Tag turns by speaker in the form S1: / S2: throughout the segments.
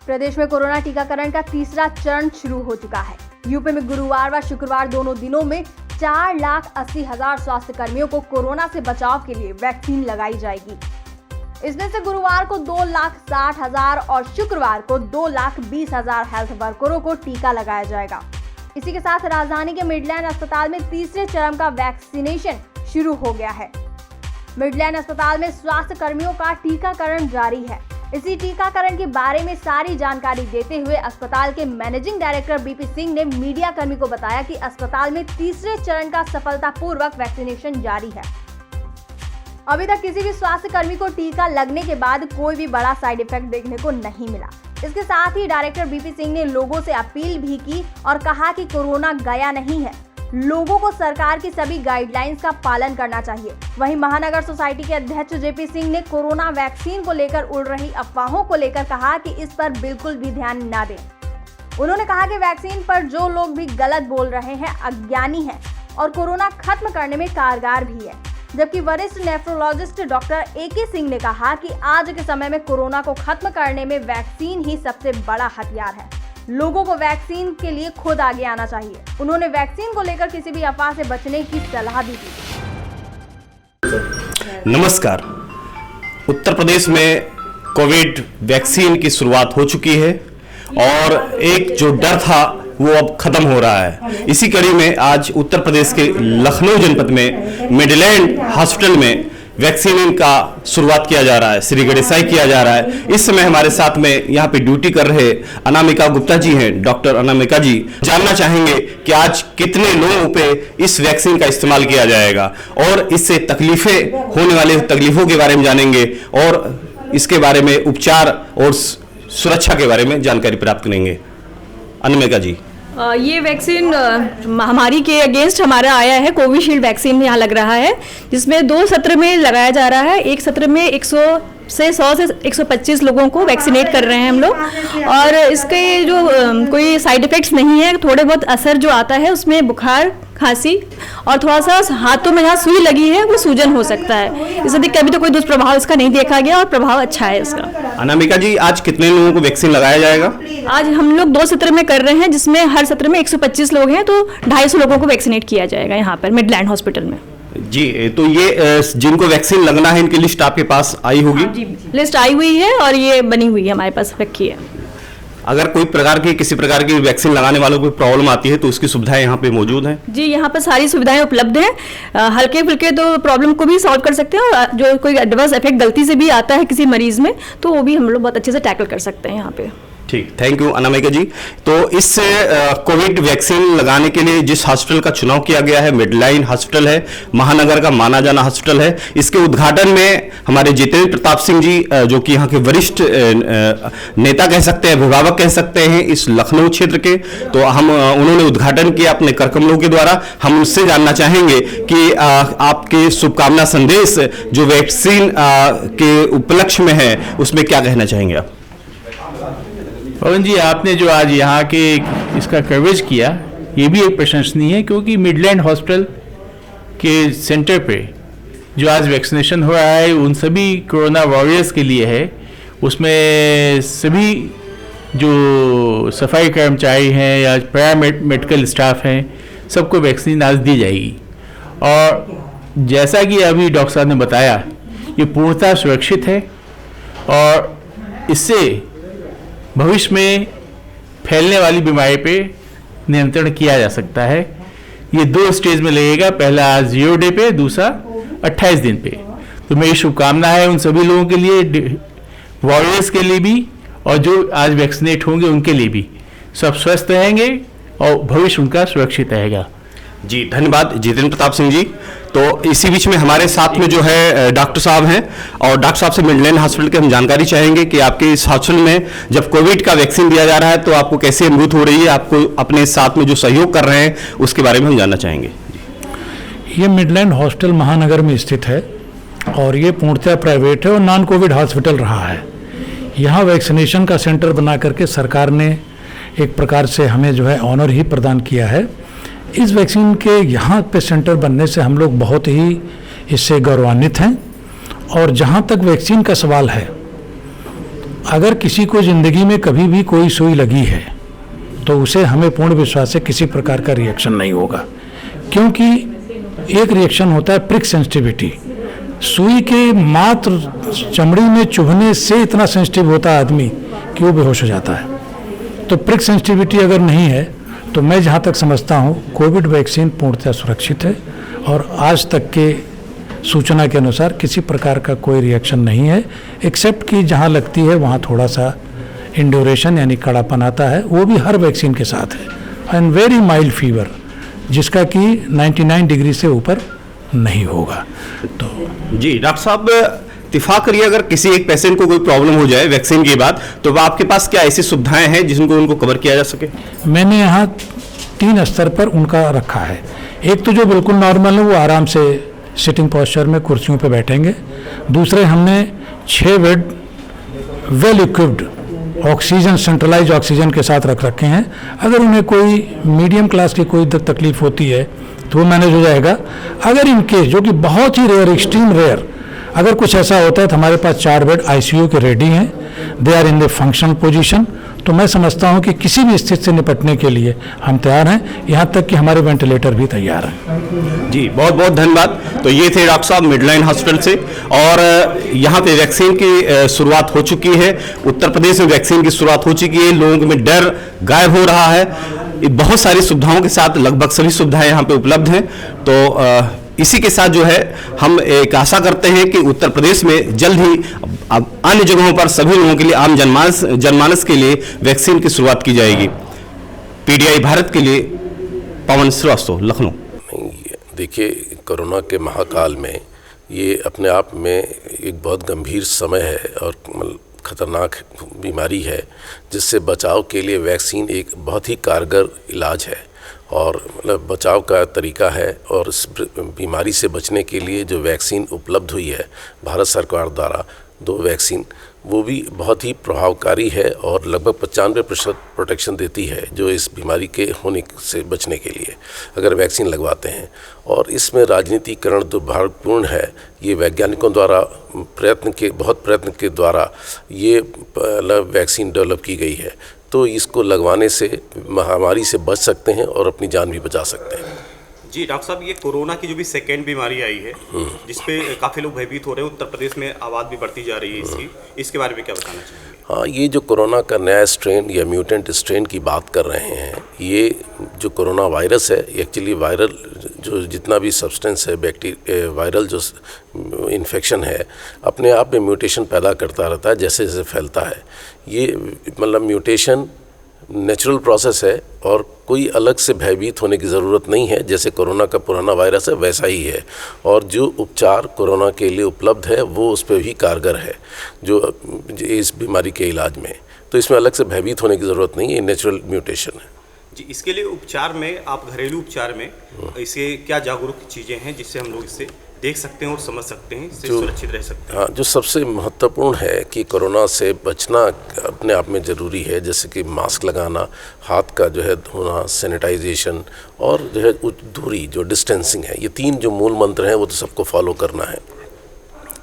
S1: प्रदेश में कोरोना टीकाकरण का तीसरा चरण शुरू हो चुका है। यूपी में गुरुवार व शुक्रवार दोनों दिनों में 4,80,000 स्वास्थ्य कर्मियों को कोरोना से बचाव के लिए वैक्सीन लगाई जाएगी। इसमें से गुरुवार को 2,60,000 और शुक्रवार को 2,20,000 हेल्थ वर्करों को टीका लगाया जाएगा। इसी के साथ राजधानी के मिडलैंड अस्पताल में तीसरे चरण का वैक्सीनेशन शुरू हो गया है। मिडलैंड अस्पताल में स्वास्थ्य कर्मियों का टीकाकरण जारी है। इसी टीकाकरण के बारे में सारी जानकारी देते हुए अस्पताल के मैनेजिंग डायरेक्टर बीपी सिंह ने मीडिया कर्मी को बताया कि अस्पताल में तीसरे चरण का सफलतापूर्वक वैक्सीनेशन जारी है। अभी तक किसी भी स्वास्थ्य कर्मी को टीका लगने के बाद कोई भी बड़ा साइड इफेक्ट देखने को नहीं मिला। इसके साथ ही डायरेक्टर बीपी सिंह ने लोगों से अपील भी की और कहा कि कोरोना गया नहीं है, लोगों को सरकार की सभी गाइडलाइंस का पालन करना चाहिए। वहीं महानगर सोसाइटी के अध्यक्ष जेपी सिंह ने कोरोना वैक्सीन को लेकर उड़ रही अफवाहों को लेकर कहा कि इस पर बिल्कुल भी ध्यान न दें। उन्होंने कहा कि वैक्सीन पर जो लोग भी गलत बोल रहे हैं अज्ञानी हैं और कोरोना खत्म करने में कारगर भी है। जबकि वरिष्ठ नेफ्रोलॉजिस्ट डॉक्टर AK सिंह ने कहा कि आज के समय में कोरोना को खत्म करने में वैक्सीन ही सबसे बड़ा हथियार है। लोगों को वैक्सीन के लिए खुद आगे आना चाहिए। उन्होंने वैक्सीन को लेकर किसी भी अफवाह से बचने की सलाह भी दी।
S2: नमस्कार। उत्तर प्रदेश में कोविड वैक्सीन की शुरुआत हो चुकी है और एक जो डर था वो अब खत्म हो रहा है। इसी कड़ी में आज उत्तर प्रदेश के लखनऊ जनपद में मिडलैंड हॉस्पिटल में वैक्सीन का शुरुआत किया जा रहा है, श्री गणेशाई किया जा रहा है। इस समय हमारे साथ में यहाँ पे ड्यूटी कर रहे अनामिका गुप्ता जी हैं। डॉक्टर अनामिका जी, जानना चाहेंगे कि आज कितने लोगों पे इस वैक्सीन का इस्तेमाल किया जाएगा और इससे तकलीफें होने वाले तकलीफों के बारे में जानेंगे और इसके बारे में उपचार और सुरक्षा के बारे में जानकारी प्राप्त करेंगे। अनामिका जी,
S3: ये वैक्सीन महामारी के अगेंस्ट हमारा आया है। कोविशील्ड वैक्सीन यहाँ लग रहा है, जिसमें 2 सत्र में लगाया जा रहा है। एक सत्र में 100 से 125 लोगों को वैक्सीनेट कर रहे हैं हम लोग। और इसके जो कोई साइड इफ़ेक्ट्स नहीं है। थोड़े बहुत असर जो आता है उसमें बुखार, खांसी और थोड़ा सा हाथों में जहाँ सुई लगी है वो सूजन हो सकता है। इससे कभी तो कोई दुष्प्रभाव इसका नहीं देखा गया और प्रभाव अच्छा है इसका।
S2: अनामिका जी, आज कितने लोगों को वैक्सीन लगाया जाएगा?
S3: आज हम लोग 2 सत्र में कर रहे हैं, जिसमें हर सत्र में 125 लोग हैं, तो 250 लोगों को वैक्सीनेट किया जाएगा यहाँ पर मिडलैंड हॉस्पिटल में।
S2: जी, तो ये जिनको वैक्सीन लगना है इनकी लिस्ट आपके पास आई होगी?
S3: जी, लिस्ट आई हुई है और ये बनी हुई है, हमारे पास रखी है।
S2: अगर कोई प्रकार की किसी प्रकार की वैक्सीन लगाने वालों को प्रॉब्लम आती है तो उसकी सुविधाएं यहाँ पे मौजूद हैं?
S3: जी, यहाँ पर सारी सुविधाएं उपलब्ध हैं। हल्के फुल्के तो प्रॉब्लम को भी सॉल्व कर सकते हैं और जो कोई एडवर्स इफेक्ट गलती से भी आता है किसी मरीज में तो वो भी हम लोग बहुत अच्छे से टैकल कर सकते हैं यहाँ पे।
S2: ठीक, थैंक यू अनामिका जी। तो इस कोविड वैक्सीन लगाने के लिए जिस हॉस्पिटल का चुनाव किया गया है मिडलैंड हॉस्पिटल है, महानगर का माना जाना हॉस्पिटल है। इसके उद्घाटन में हमारे जितेंद्र प्रताप सिंह जी, जो कि यहाँ के वरिष्ठ नेता कह सकते हैं, अभिभावक कह सकते हैं इस लखनऊ क्षेत्र के, तो उन्होंने उद्घाटन किया अपने कर कमलों के द्वारा। हम उससे जानना चाहेंगे कि आपके शुभकामना संदेश जो वैक्सीन के उपलक्ष्य में है उसमें क्या कहना चाहेंगे आप?
S4: पवन जी, आपने जो आज यहाँ के इसका कवरेज किया ये भी एक प्रशंसनीय है, क्योंकि मिडलैंड हॉस्पिटल के सेंटर पे जो आज वैक्सीनेशन हो रहा है उन सभी कोरोना वॉरियर्स के लिए है। उसमें सभी जो सफाई कर्मचारी हैं या पैरामेडिकल स्टाफ हैं सबको वैक्सीन आज दी जाएगी। और जैसा कि अभी डॉक्टर साहब ने बताया ये पूर्णतः सुरक्षित है और इससे भविष्य में फैलने वाली बीमारी पे नियंत्रण किया जा सकता है। ये 2 स्टेज में लगेगा, पहला आज 0 डे पे, दूसरा 28 दिन पे। तो मेरी शुभकामना है उन सभी लोगों के लिए, वॉरियर्स के लिए भी और जो आज वैक्सीनेट होंगे उनके लिए भी। सब स्वस्थ रहेंगे और भविष्य उनका सुरक्षित रहेगा।
S2: जी, धन्यवाद जितेंद्र प्रताप सिंह जी। तो इसी बीच में हमारे साथ में जो है डॉक्टर साहब हैं और डॉक्टर साहब से मिडलैंड हॉस्पिटल की हम जानकारी चाहेंगे कि आपके इस हॉस्पिटल में जब कोविड का वैक्सीन दिया जा रहा है तो आपको कैसे अनुभूत हो रही है, आपको अपने साथ में जो सहयोग कर रहे हैं उसके बारे में हम जानना चाहेंगे।
S5: ये मिडलैंड हॉस्पिटल महानगर में स्थित है और ये पूर्णतः प्राइवेट है और नॉन कोविड हॉस्पिटल रहा है। यहाँ वैक्सीनेशन का सेंटर बना करके सरकार ने एक प्रकार से हमें जो है ऑनर ही प्रदान किया है। इस वैक्सीन के यहाँ पे सेंटर बनने से हम लोग बहुत ही इससे गौरवान्वित हैं। और जहाँ तक वैक्सीन का सवाल है अगर किसी को ज़िंदगी में कभी भी कोई सुई लगी है तो उसे हमें पूर्ण विश्वास से किसी प्रकार का रिएक्शन नहीं होगा, क्योंकि एक रिएक्शन होता है प्रिक सेंसिटिविटी। सुई के मात्र चमड़ी में चुभने से इतना सेंसिटिव होता है आदमी कि वो बेहोश हो जाता है। तो प्रिक सेंसिटिविटी अगर नहीं है तो मैं जहाँ तक समझता हूँ कोविड वैक्सीन पूर्णतः सुरक्षित है और आज तक के सूचना के अनुसार किसी प्रकार का कोई रिएक्शन नहीं है, एक्सेप्ट कि जहाँ लगती है वहाँ थोड़ा सा इंड्यूरेशन यानी कड़ापन आता है, वो भी हर वैक्सीन के साथ है। एंड वेरी माइल्ड फीवर जिसका कि 99 डिग्री से ऊपर नहीं होगा। तो
S2: जी डॉक्टर साहब, इत्तेफाक करिए अगर किसी एक पेशेंट को कोई प्रॉब्लम हो जाए वैक्सीन के बाद, तो आपके पास क्या ऐसी सुविधाएं हैं जिनको उनको कवर किया जा सके?
S5: मैंने यहाँ 3 स्तर पर उनका रखा है। एक तो जो बिल्कुल नॉर्मल है वो आराम से सिटिंग पोस्चर में कुर्सियों पे बैठेंगे। दूसरे हमने 6 bed well equipped oxygen, centralise oxygen के साथ रख रखे हैं। अगर उन्हें कोई मीडियम क्लास की कोई तकलीफ होती है तो वो मैनेज हो जाएगा। अगर इनके जो कि बहुत ही रेयर, एक्सट्रीम रेयर, अगर कुछ ऐसा होता है तो हमारे पास 4 बेड आईसीयू के रेडी हैं, they are in the functional position. तो मैं समझता हूं कि किसी भी स्थिति से निपटने के लिए हम तैयार हैं, यहां तक कि हमारे वेंटिलेटर भी तैयार हैं।
S2: जी बहुत बहुत धन्यवाद। तो ये थे डॉक्टर साहब मिडलाइन हॉस्पिटल से, और यहाँ पे वैक्सीन की शुरुआत हो चुकी है। उत्तर प्रदेश में वैक्सीन की शुरुआत हो चुकी है, लोगों में डर गायब हो रहा है। बहुत सारी सुविधाओं के साथ लगभग सभी सुविधाएं यहाँ पे उपलब्ध हैं। तो इसी के साथ जो है हम एक आशा करते हैं कि उत्तर प्रदेश में जल्द ही अन्य जगहों पर सभी लोगों के लिए, आम जनमानस के लिए वैक्सीन की शुरुआत की जाएगी। पीडीआई भारत के लिए पवन श्रीवास्तव, लखनऊ।
S6: देखिए, कोरोना के महाकाल में ये अपने आप में एक बहुत गंभीर समय है और खतरनाक बीमारी है, जिससे बचाव के लिए वैक्सीन एक बहुत ही कारगर इलाज है और मतलब बचाव का तरीका है। और इस बीमारी से बचने के लिए जो वैक्सीन उपलब्ध हुई है भारत सरकार द्वारा, 2 वैक्सीन, वो भी बहुत ही प्रभावकारी है और लगभग 95% प्रोटेक्शन देती है जो इस बीमारी के होने से बचने के लिए अगर वैक्सीन लगवाते हैं। और इसमें राजनीतिकरण दुर्भाग्यपूर्ण है। ये वैज्ञानिकों द्वारा बहुत प्रयत्न के द्वारा ये वैक्सीन डेवलप की गई है। तो इसको लगवाने से महामारी से बच सकते हैं और अपनी जान भी बचा सकते हैं।
S2: जी डॉक्टर साहब, ये कोरोना की जो भी सेकेंड बीमारी आई है जिसपे काफ़ी लोग भयभीत हो रहे हैं, उत्तर प्रदेश में आवाज़ भी बढ़ती जा रही है इसके बारे में क्या बताना चाहिए?
S6: हाँ, ये जो कोरोना का नया स्ट्रेन या म्यूटेंट स्ट्रेन की बात कर रहे हैं, ये जो कोरोना वायरस है एक्चुअली वायरल जो जितना भी सब्सटेंस है वायरल जो इन्फेक्शन है अपने आप में म्यूटेशन पैदा करता रहता है जैसे जैसे फैलता है। ये मतलब म्यूटेशन नेचुरल प्रोसेस है और कोई अलग से भयभीत होने की ज़रूरत नहीं है। जैसे कोरोना का पुराना वायरस है वैसा ही है और जो उपचार कोरोना के लिए उपलब्ध है वो उस पर भी कारगर है जो इस बीमारी के इलाज में। तो इसमें अलग से भयभीत होने की ज़रूरत नहीं है, नेचुरल म्यूटेशन है।
S2: जी, इसके लिए उपचार में आप घरेलू उपचार में इसे क्या जागरूक चीज़ें हैं जिससे हम लोग इससे देख सकते हैं और समझ सकते हैं, इससे सुरक्षित रह सकते हैं?
S6: हाँ, जो सबसे महत्वपूर्ण है कि कोरोना से बचना अपने आप में ज़रूरी है, जैसे कि मास्क लगाना, हाथ का जो है धोना, सैनिटाइजेशन और जो है दूरी जो डिस्टेंसिंग है, ये 3 जो मूल मंत्र हैं वो तो सबको फॉलो करना है।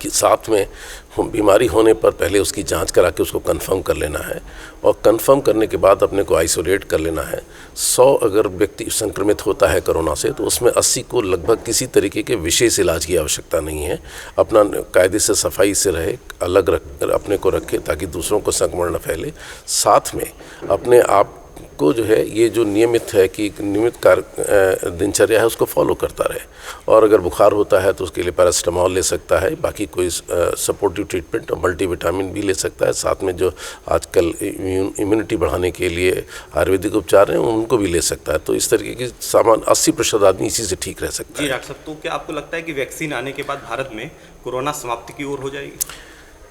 S6: कि साथ में बीमारी होने पर पहले उसकी जांच करा के उसको कंफर्म कर लेना है और कंफर्म करने के बाद अपने को आइसोलेट कर लेना है। 100 अगर व्यक्ति संक्रमित होता है कोरोना से तो उसमें 80 को लगभग किसी तरीके के विशेष इलाज की आवश्यकता नहीं है। अपना कायदे से सफाई से रहे, अलग रख अपने को रखे ताकि दूसरों को संक्रमण न फैले। साथ में अपने आप को जो है ये जो नियमित है कि नियमित दिनचर्या है उसको फॉलो करता रहे और अगर बुखार होता है तो उसके लिए पैरासिटामोल ले सकता है, बाकी कोई सपोर्टिव ट्रीटमेंट और मल्टीविटामिन भी ले सकता है। साथ में जो आजकल इम्यूनिटी बढ़ाने के लिए आयुर्वेदिक उपचार हैं उनको भी ले सकता है। तो इस तरीके की सामान 80% आदमी इसी से ठीक रह सकता है।
S2: जी डॉक्टर साहब, तो क्या आपको लगता है कि वैक्सीन आने के बाद भारत में कोरोना समाप्ति की ओर हो जाएगी?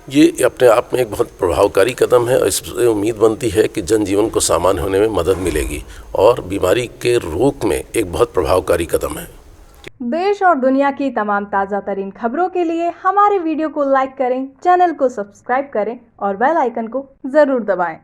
S6: ये अपने आप में एक बहुत प्रभावकारी कदम है और इससे उम्मीद बनती है कि जनजीवन को सामान्य होने में मदद मिलेगी और बीमारी के रोक में एक बहुत प्रभावकारी कदम है।
S1: देश और दुनिया की तमाम ताज़ा तरीन खबरों के लिए हमारे वीडियो को लाइक करें, चैनल को सब्सक्राइब करें और बेल आइकन को जरूर दबाएं।